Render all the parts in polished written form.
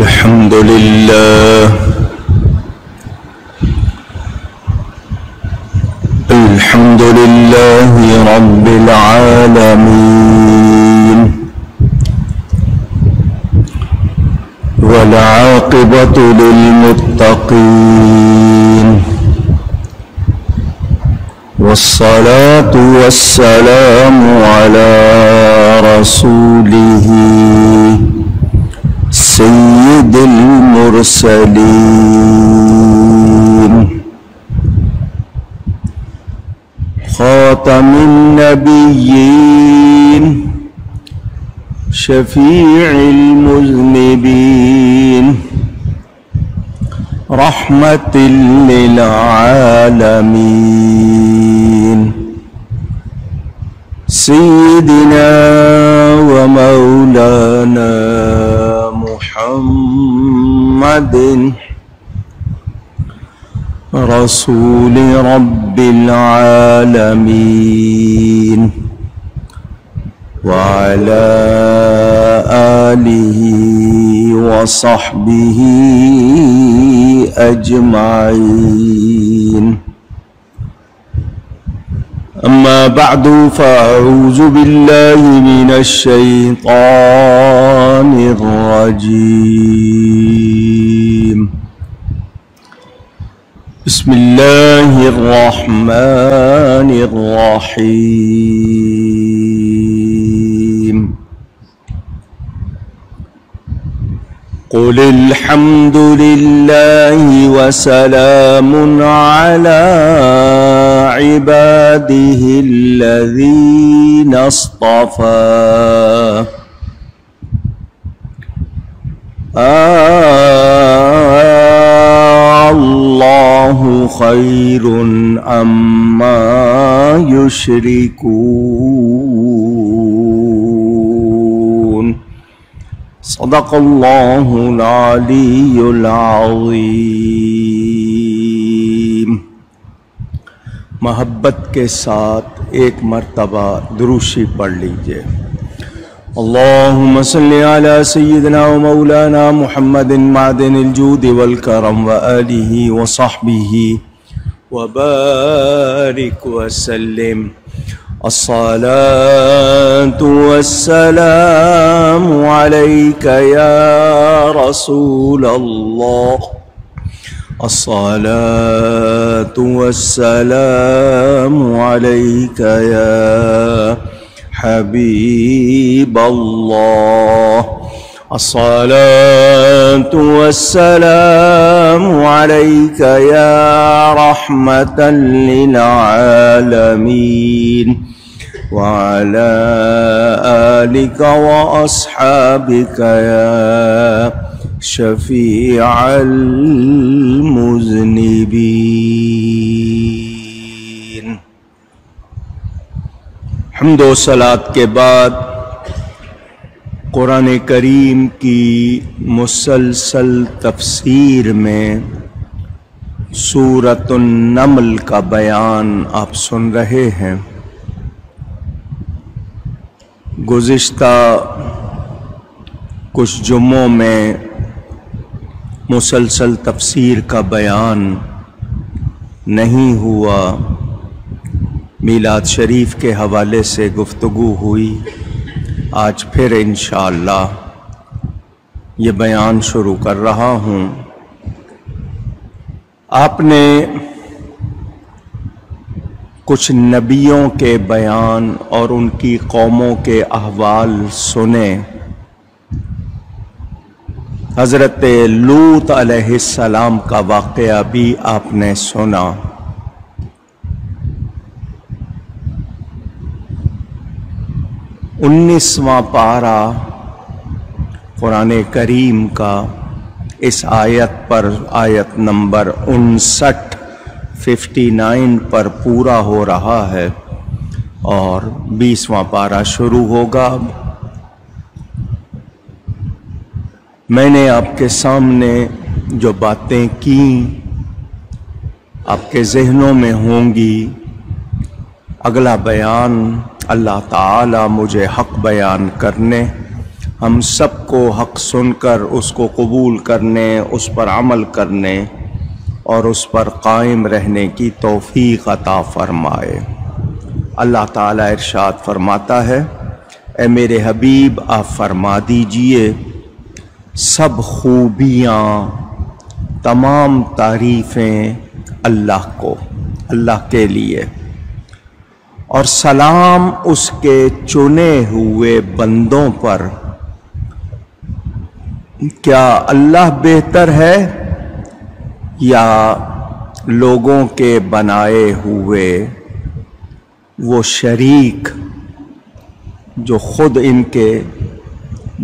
الحمد لله الحمد لله رب العالمين والعاقبة للمتقين والصلاة والسلام على رسوله سيد المرسلين خاتم النبيين شفيع المذنبين رحمة للعالمين سيدنا ومولانا محمد رسول رب العالمين وعلى آله وصحبه أجمعين أما بعد فأعوذ بالله من الشيطان الرجيم بسم الله الرحمن الرحيم قل الحمد لله وسلام على عباده الذين اصطفى الله خير عما يشركون صدق الله العلي العظيم۔ محبت کے ساتھ ایک مرتبہ دروشی پڑھ لیجئے۔ اللهم صل على سيدنا ومولانا محمد معدن الجود والكرم وآله وصحبه وبارك وسلم۔ الصلاة والسلام عليك يا رسول الله، الصلاة والسلام عليك يا حبيب الله، الصلاة والسلام عليك يا رحمة للعالمين وعلى آلك وأصحابك يا شفيع المذنبين۔ حمد و صلاۃ کے بعد قرآن کریم کی مسلسل تفسیر میں سورۃ النمل کا بیان آپ سن رہے ہیں۔ گزشتہ کچھ جمعوں میں مسلسل تفسیر کا بیان نہیں ہوا، میلاد شریف کے حوالے سے گفتگو ہوئی۔ آج پھر انشاءاللہ یہ بیان شروع کر رہا ہوں۔ آپ نے کچھ نبیوں کے بیان اور ان کی قوموں کے احوال سنے۔ حضرت لوط علیہ السلام کا واقعہ بھی آپ نے سنا۔ 19واں پارہ قرآن کریم کا اس آیت پر، آیت نمبر 59 پر پورا ہو رہا ہے اور 20واں پارہ شروع ہوگا۔ میں نے آپ کے سامنے جو باتیں کیں آپ کے ذہنوں میں ہوں گی۔ اگلا بیان اللہ تعالی مجھے حق بیان کرنے ہم سب کو حق سن کر اس کو قبول کرنے، اس پر عمل کرنے اور اس پر قائم رہنے کی توفیق عطا فرمائے۔ اللہ تعالیٰ ارشاد فرماتا ہے، اے میرے حبیب آپ فرما دیجئے سب خوبیاں، تمام تعریفیں اللہ کو، اللہ کے لیے، اور سلام اس کے چنے ہوئے بندوں پر۔ کیا اللہ بہتر ہے یا لوگوں کے بنائے ہوئے وہ شریک جو خود ان کے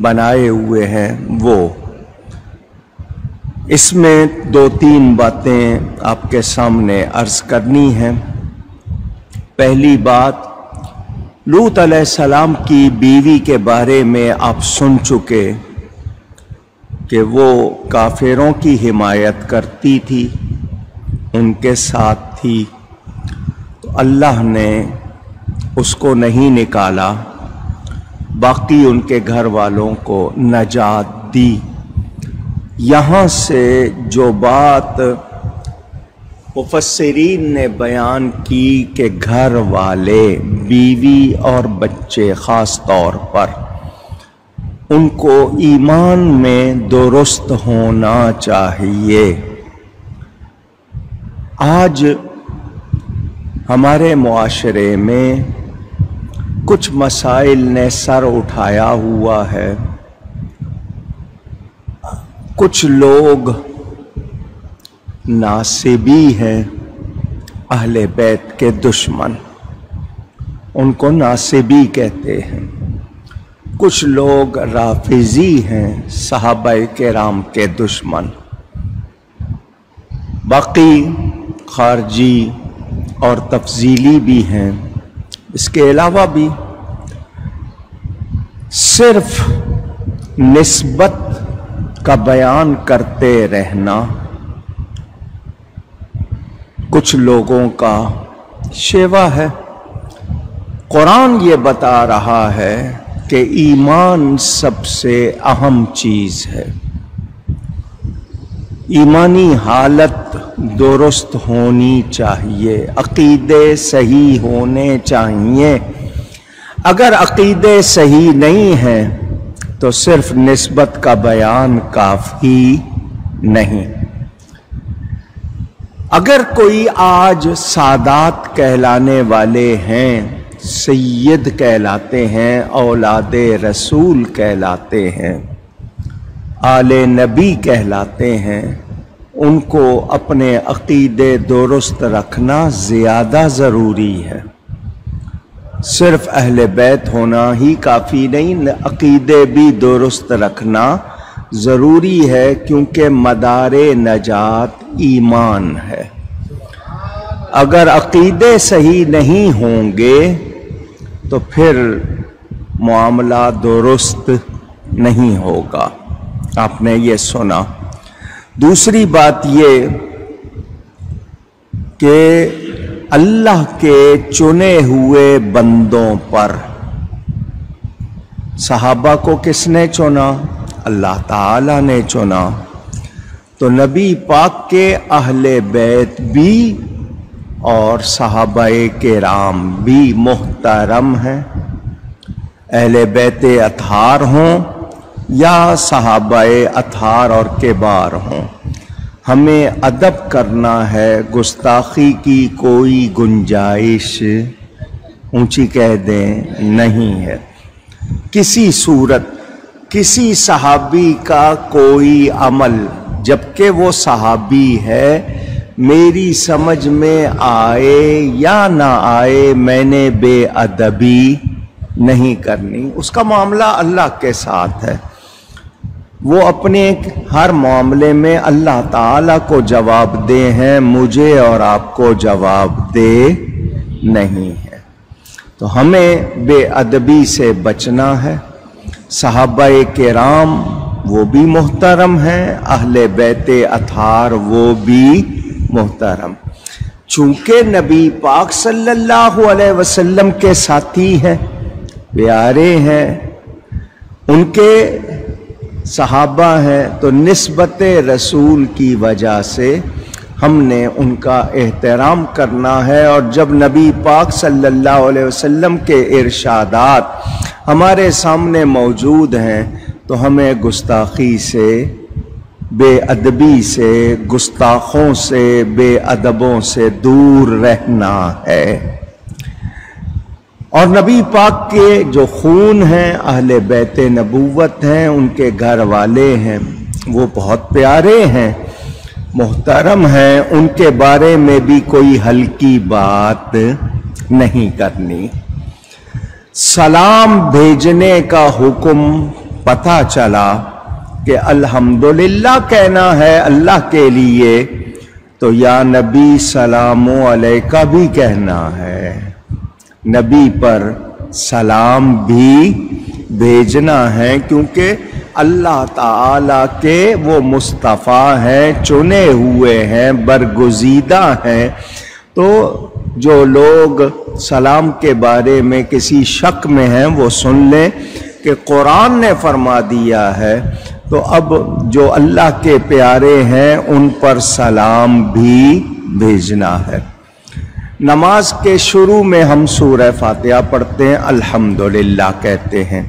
بنائے ہوئے ہیں وہ؟ اس میں دو تین باتیں آپ کے سامنے عرض کرنی ہیں۔ پہلی بات، لوط علیہ السلام کی بیوی کے بارے میں آپ سن چکے کہ وہ کافروں کی حمایت کرتی تھی، ان کے ساتھ تھی، تو اللہ نے اس کو نہیں نکالا، باقی ان کے گھر والوں کو نجات دی۔ یہاں سے جو بات مفسرین نے بیان کی کہ گھر والے، بیوی اور بچے خاص طور پر، ان کو ایمان میں درست ہونا چاہیے۔ آج ہمارے معاشرے میں کچھ مسائل نے سر اٹھایا ہوا ہے۔ کچھ لوگ ناصبی ہیں، اہل بیت کے دشمن، ان کو ناصبی کہتے ہیں۔ کچھ لوگ رافضی ہیں، صحابہ کرام کے دشمن۔ باقی خارجی اور تفضیلی بھی ہیں۔ اس کے علاوہ بھی صرف نسبت کا بیان کرتے رہنا کچھ لوگوں کا شیوا ہے۔ قرآن یہ بتا رہا ہے کہ ایمان سب سے اہم چیز ہے۔ ایمانی حالت درست ہونی چاہیے، عقیدے صحیح ہونے چاہیے۔ اگر عقیدے صحیح نہیں ہیں تو صرف نسبت کا بیان کافی نہیں۔ اگر کوئی آج سادات کہلانے والے ہیں، سید کہلاتے ہیں، اولاد رسول کہلاتے ہیں، آل نبی کہلاتے ہیں، ان کو اپنے عقیدے درست رکھنا زیادہ ضروری ہے۔ صرف اہل بیت ہونا ہی کافی نہیں، عقیدے بھی درست رکھنا ضروری ہے، کیونکہ مدار نجات ایمان ہے۔ اگر عقیدے صحیح نہیں ہوں گے تو پھر معاملہ درست نہیں ہوگا۔ آپ نے یہ سنا۔ دوسری بات یہ کہ اللہ کے چنے ہوئے بندوں پر، صحابہ کو کس نے چنا؟ اللہ تعالیٰ نے چنا۔ تو نبی پاک کے اہل بیت بھی اور صحابہ کرام بھی محترم ہیں، اہل بیت اطہار ہوں یا صحابہ اطہار اور کبار ہوں۔ ہمیں ادب کرنا ہے، گستاخی کی کوئی گنجائش اونچی کہہ دیں نہیں ہے۔ کسی صورت کسی صحابی کا کوئی عمل جبکہ وہ صحابی ہے میری سمجھ میں آئے یا نہ آئے، میں نے بے ادبی نہیں کرنی۔ اس کا معاملہ اللہ کے ساتھ ہے، وہ اپنے ہر معاملے میں اللہ تعالیٰ کو جواب دے ہیں، مجھے اور آپ کو جواب دے نہیں ہے۔ تو ہمیں بے ادبی سے بچنا ہے۔ صحابہ کرام وہ بھی محترم ہیں، اہل بیت اطہار وہ بھی محترم، چونکہ نبی پاک صلی اللہ علیہ وسلم کے ساتھی ہیں، پیارے ہیں، ان کے صحابہ ہیں تو نسبت رسول کی وجہ سے ہم نے ان کا احترام کرنا ہے، اور جب نبی پاک صلی اللہ علیہ وسلم کے ارشادات ہمارے سامنے موجود ہیں تو ہمیں گستاخی سے، بے ادبی سے، گستاخوں سے، بے ادبوں سے دور رہنا ہے۔ اور نبی پاک کے جو خون ہیں، اہل بیت نبوت ہیں، ان کے گھر والے ہیں، وہ بہت پیارے ہیں، محترم ہیں، ان کے بارے میں بھی کوئی ہلکی بات نہیں کرنی۔ سلام بھیجنے کا حکم پتہ چلا کہ الحمدللہ کہنا ہے اللہ کے لیے، تو یا نبی سلام علیکہ بھی کہنا ہے، نبی پر سلام بھی بھیجنا ہے، کیونکہ اللہ تعالیٰ کے وہ مصطفیٰ ہیں، چنے ہوئے ہیں، برگزیدہ ہیں۔ تو جو لوگ سلام کے بارے میں کسی شک میں ہیں وہ سن لیں کہ قرآن نے فرما دیا ہے، تو اب جو اللہ کے پیارے ہیں ان پر سلام بھی بھیجنا ہے۔ نماز کے شروع میں ہم سورہ فاتحہ پڑھتے ہیں، الحمدللہ کہتے ہیں،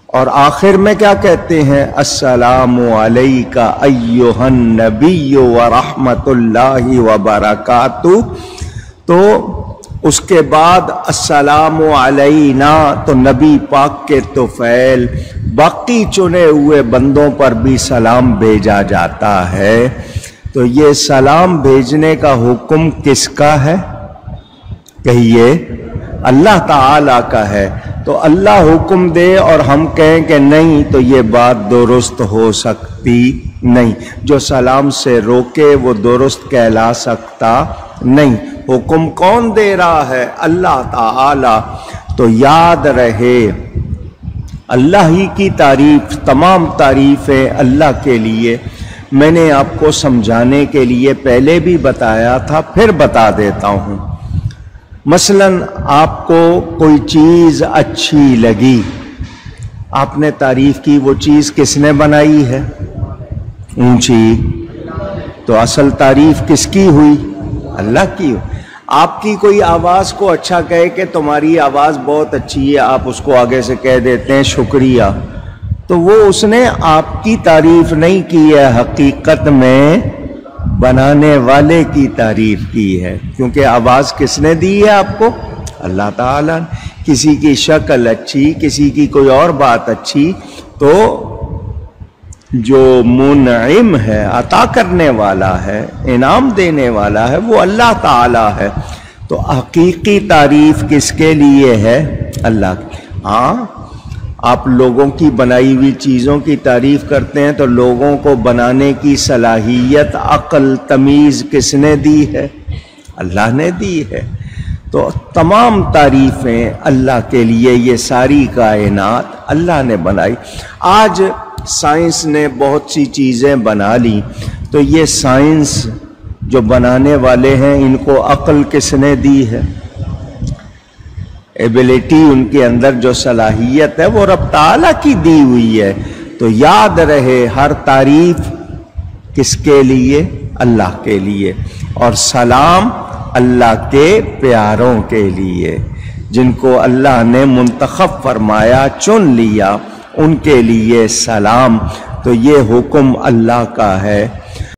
اور آخر میں کیا کہتے ہیں؟ السلام علیکہ ایھا النبی ورحمۃ اللہ وبرکاتہ۔ تو اس کے بعد السلام علینا، تو نبی پاک کے طفیل باقی چنے ہوئے بندوں پر بھی سلام بھیجا جاتا ہے۔ تو یہ سلام بھیجنے کا حکم کس کا ہے؟ کہیے اللہ تعالیٰ کا ہے۔ تو اللہ حکم دے اور ہم کہیں کہ نہیں، تو یہ بات درست ہو سکتی نہیں۔ جو سلام سے روکے وہ درست کہلا سکتا نہیں۔ حکم کون دے رہا ہے؟ اللہ تعالیٰ۔ تو یاد رہے اللہ ہی کی تعریف، تمام تعریفیں اللہ کے لیے۔ میں نے آپ کو سمجھانے کے لیے پہلے بھی بتایا تھا، پھر بتا دیتا ہوں۔ مثلاً آپ کو کوئی چیز اچھی لگی، آپ نے تعریف کی، وہ چیز کس نے بنائی ہے؟ اونچی۔ تو اصل تعریف کس کی ہوئی؟ اللہ کی ہوئی۔ آپ کی کوئی آواز کو اچھا کہے کہ تمہاری آواز بہت اچھی ہے، آپ اس کو آگے سے کہہ دیتے ہیں شکریہ، تو وہ اس نے آپ کی تعریف نہیں کی ہے، حقیقت میں بنانے والے کی تعریف کی ہے، کیونکہ آواز کس نے دی ہے آپ کو؟ اللہ تعالیٰ نے۔ کسی کی شکل اچھی، کسی کی کوئی اور بات اچھی، تو جو منعم ہے، عطا کرنے والا ہے، انعام دینے والا ہے، وہ اللہ تعالیٰ ہے۔ تو حقیقی تعریف کس کے لیے ہے؟ اللہ کی۔ ہاں، آپ لوگوں کی بنائی ہوئی چیزوں کی تعریف کرتے ہیں تو لوگوں کو بنانے کی صلاحیت، عقل، تمیز کس نے دی ہے؟ اللہ نے دی ہے۔ تو تمام تعریفیں اللہ کے لیے، یہ ساری کائنات اللہ نے بنائی۔ آج سائنس نے بہت سی چیزیں بنا لی، تو یہ سائنس جو بنانے والے ہیں ان کو عقل کس نے دی ہے؟ ایبیلٹی، ان کے اندر جو صلاحیت ہے وہ رب تعالیٰ کی دی ہوئی ہے۔ تو یاد رہے ہر تعریف کس کے لیے؟ اللہ کے لیے، اور سلام اللہ کے پیاروں کے لیے، جن کو اللہ نے منتخب فرمایا، چن لیا، ان کے لیے سلام۔ تو یہ حکم اللہ کا ہے۔